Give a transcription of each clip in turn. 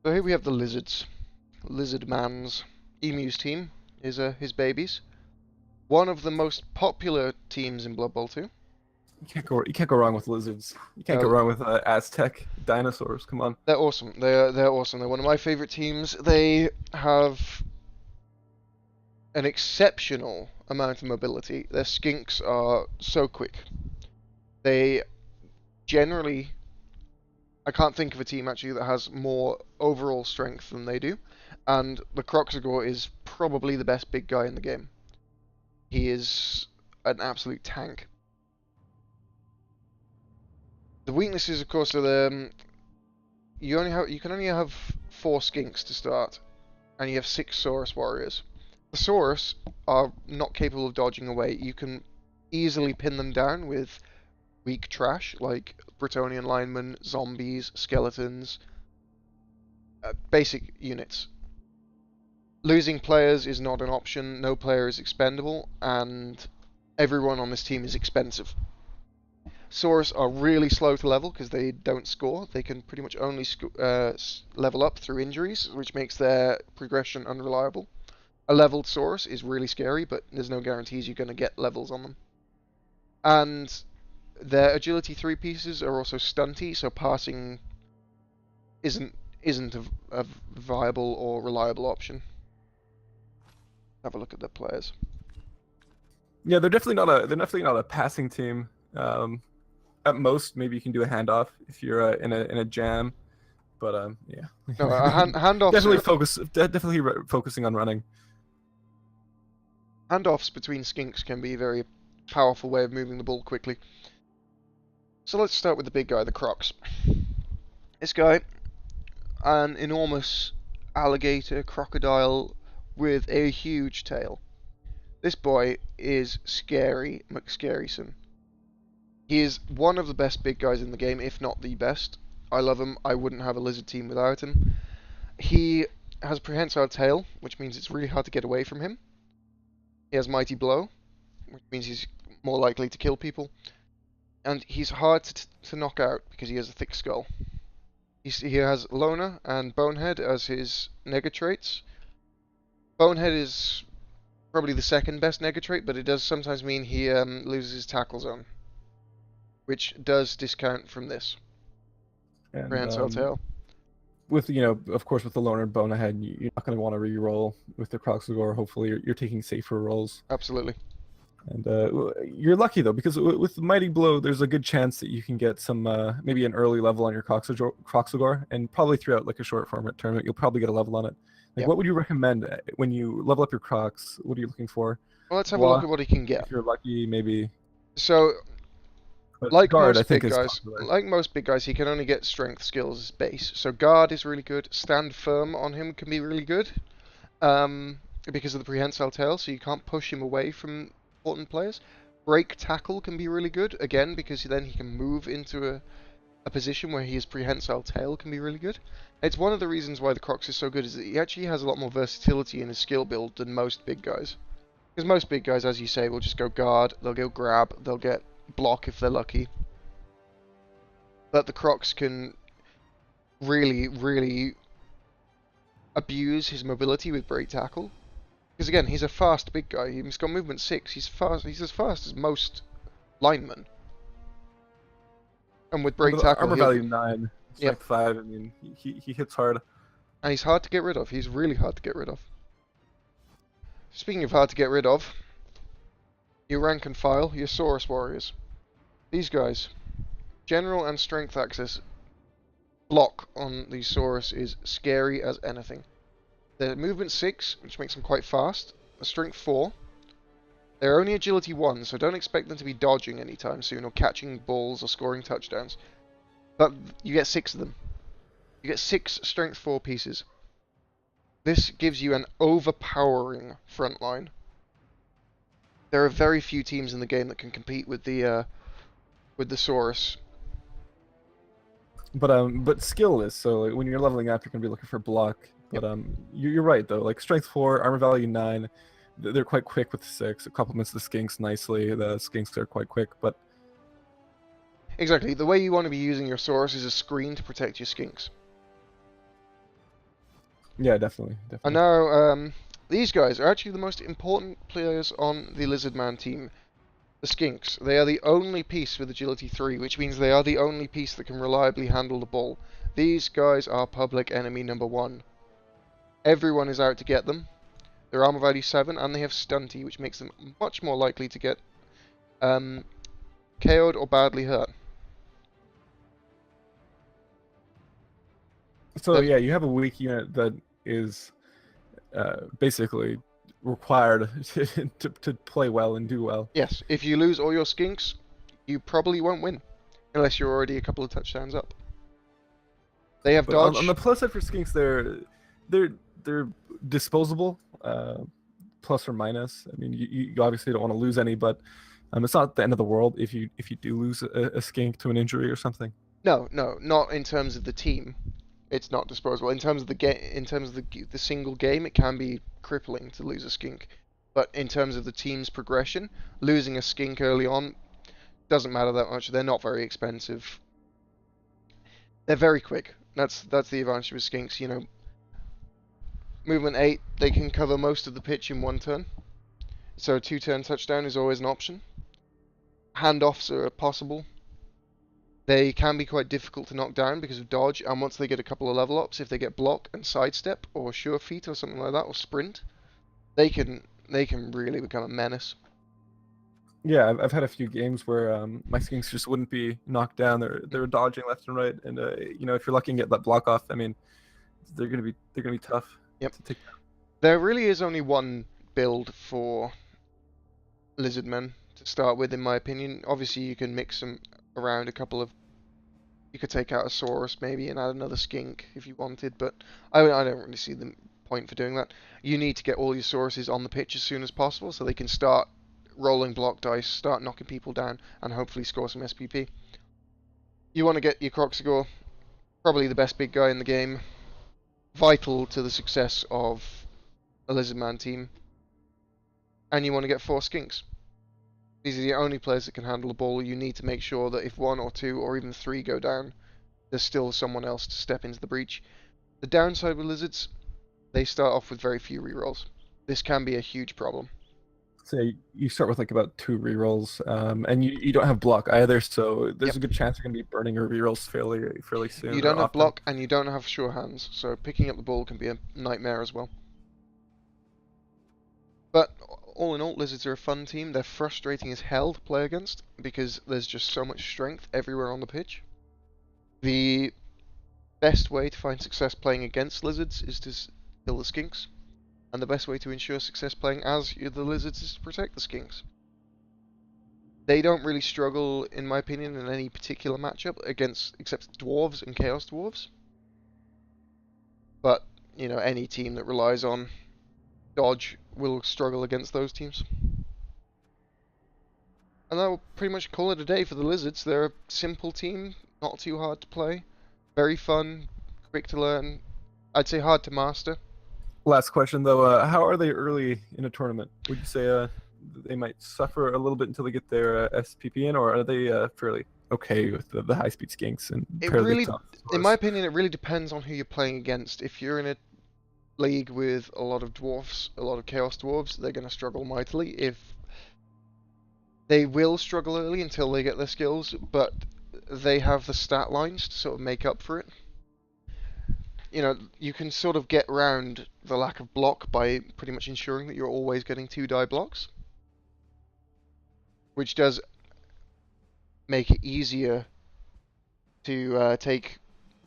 So here we have the lizards. Lizardman's Emu's team is his babies. One of the most popular teams in Blood Bowl 2. You can't go wrong with lizards. You can't go Uh, wrong with Aztec dinosaurs. Come on. they're awesome. They're awesome. They're one of my favorite teams. They have an exceptional amount of mobility. Their skinks are so quick. They generally, I can't think of a team actually that has more overall strength than they do. And the Croxagore is probably the best big guy in the game. He is an absolute tank. The weaknesses, of course, are the you can only have 4 skinks to start, and you have 6 Saurus warriors. The Saurus are not capable of dodging away. You can easily pin them down with weak trash like Bretonnian linemen, zombies, skeletons, basic units. Losing players is not an option. No player is expendable, and everyone on this team is expensive. Saurus are really slow to level because they don't score. They can pretty much only level up through injuries, which makes their progression unreliable. A leveled Saurus is really scary, but there's no guarantees you're going to get levels on them. And their agility 3 pieces are also stunty, so passing isn't a viable or reliable option. Have a look at the players. Yeah, they're definitely not a passing team. At most, maybe you can do a handoff if you're in a jam, but yeah. No, handoffs definitely focusing on running. Handoffs between skinks can be a very powerful way of moving the ball quickly. So let's start with the big guy, the Crocs. This guy, an enormous alligator crocodile with a huge tail. This boy is Scary McScaryson. He is one of the best big guys in the game, if not the best. I love him. I wouldn't have a lizard team without him. He has a prehensile tail, which means it's really hard to get away from him. He has Mighty Blow, which means he's more likely to kill people. And he's hard to knock out because he has a thick skull. He has Loner and Bonehead as his nega traits. Bonehead is probably the second best nega trait, but it does sometimes mean he loses his tackle zone, which does discount from this And prehensile tail. with of course, with the Loner and Bonehead, you're not going to want to re-roll with the Croxagore. Hopefully, you're taking safer rolls. Absolutely. And you're lucky though, because with the Mighty Blow, there's a good chance that you can get some maybe an early level on your Croxagore, and probably throughout like a short format tournament, you'll probably get a level on it. Like, Yep. what would you recommend when you level up your Crocs? What are you looking for? Well, let's have a look at what he can get. If you're lucky, maybe. So, But like guard, I most think, big is guys, popular. he can only get strength skills as base. So guard is really good. Stand firm on him can be really good, because of the prehensile tail. So you can't push him away from important players. Break tackle can be really good again because then he can move into a position where his prehensile tail can be really good. It's one of the reasons why the Crocs is so good is that he actually has a lot more versatility in his skill build than most big guys. Because most big guys, as you say, will just go guard, they'll go grab, they'll get block if they're lucky. But the Crocs can really, really abuse his mobility with break tackle. Because again, he's a fast big guy. He's got movement 6. He's fast. He's as fast as most linemen. And with break tackle, armor value 9, Yep. strength 5. I mean, he hits hard. And he's hard to get rid of. He's really hard to get rid of. Speaking of hard to get rid of, your rank and file, your Saurus warriors. These guys, general and strength access block on these Saurus is scary as anything. They're movement 6, which makes them quite fast. A strength 4. They're only agility 1, so don't expect them to be dodging anytime soon or catching balls or scoring touchdowns. But you get 6 of them. You get 6 strength 4 pieces. This gives you an overpowering front line. There are very few teams in the game that can compete with the Saurus. But skill is so, like, when you're leveling up, you're gonna be looking for block. But you're right though. Like strength 4, armor value 9, they're quite quick with 6. It complements the skinks nicely. The skinks are quite quick, but Exactly. The way you want to be using your Saurus is a screen to protect your skinks. Yeah, definitely, And definitely. now, these guys are actually the most important players on the Lizardman team. The Skinks. They are the only piece with agility 3, which means they are the only piece that can reliably handle the ball. These guys are public enemy number 1. Everyone is out to get them. Their armor value 7, and they have stunty, which makes them much more likely to get KO'd or badly hurt. So yeah, you have a weak unit that is basically required to play well and do well. Yes, if you lose all your Skinks, you probably won't win, unless you're already a couple of touchdowns up. They have But on dodge. the plus side for Skinks, they're they're disposable, plus or minus. I mean, you obviously don't want to lose any, but it's not the end of the world if you do lose a skink to an injury or something. No, no, not in terms of the team. It's not disposable. In terms of the the single game, it can be crippling to lose a skink. But in terms of the team's progression, losing a skink early on doesn't matter that much. They're not very expensive. They're very quick. That's the advantage with skinks. You know, movement 8, they can cover most of the pitch in 1 turn. So a 2-turn touchdown is always an option. Handoffs are possible. They can be quite difficult to knock down because of dodge, and once they get a couple of level ups, if they get block and sidestep or sure feet or something like that, or sprint, they can really become a menace. Yeah, I've had a few games where my skinks just wouldn't be knocked down. They're dodging left and right, and you know, if you're lucky and get that block off, I mean, they're gonna be tough Yep. to take down. There really is only one build for Lizardmen to start with, in my opinion. Obviously, you can mix them around a couple of. You could take out a Saurus maybe and add another skink if you wanted, but I don't really see the point for doing that. You need to get all your Sauruses on the pitch as soon as possible so they can start rolling block dice, start knocking people down, and hopefully score some SPP. You want to get your Croxigor, probably the best big guy in the game, vital to the success of a Lizardman team, and you want to get 4 skinks. These are the only players that can handle the ball. You need to make sure that if 1 or 2 or even 3 go down, there's still someone else to step into the breach. The downside with Lizards, they start off with very few rerolls. This can be a huge problem. So you start with like about 2 rerolls, and you don't have block either, so there's a good chance you're gonna be burning your rerolls fairly soon. You Or don't have often. block and you don't have sure hands, so picking up the ball can be a nightmare as well. But all in all, Lizards are a fun team. They're frustrating as hell to play against because there's just so much strength everywhere on the pitch. The best way to find success playing against Lizards is to kill the skinks, and the best way to ensure success playing as the Lizards is to protect the skinks. They don't really struggle, in my opinion, in any particular matchup except dwarves and chaos dwarves. But you know, any team that relies on dodge will struggle against those teams. And that will pretty much call it a day for the Lizards. They're a simple team, not too hard to play, very fun, quick to learn. I'd say hard to master. Last question though, how are they early in a tournament? Would you say they might suffer a little bit until they get their SPP in, or are they fairly okay with the high speed skinks and It fairly really, tough? in my opinion, it really depends on who you're playing against. If you're in a league with a lot of dwarfs, a lot of chaos dwarves, they're going to struggle mightily. If they will struggle early until they get their skills, but they have the stat lines to sort of make up for it. You know, you can sort of get around the lack of block by pretty much ensuring that you're always getting 2 die blocks, which does make it easier to take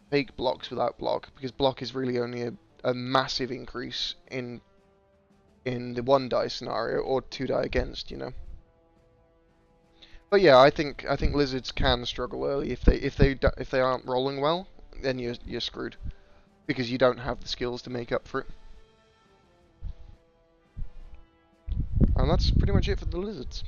fake blocks without block, because block is really only a massive increase in the 1 die scenario or 2 die against, you know. But yeah, I think Lizards can struggle early if they aren't rolling well, then you're screwed because you don't have the skills to make up for it. And that's pretty much it for the Lizards.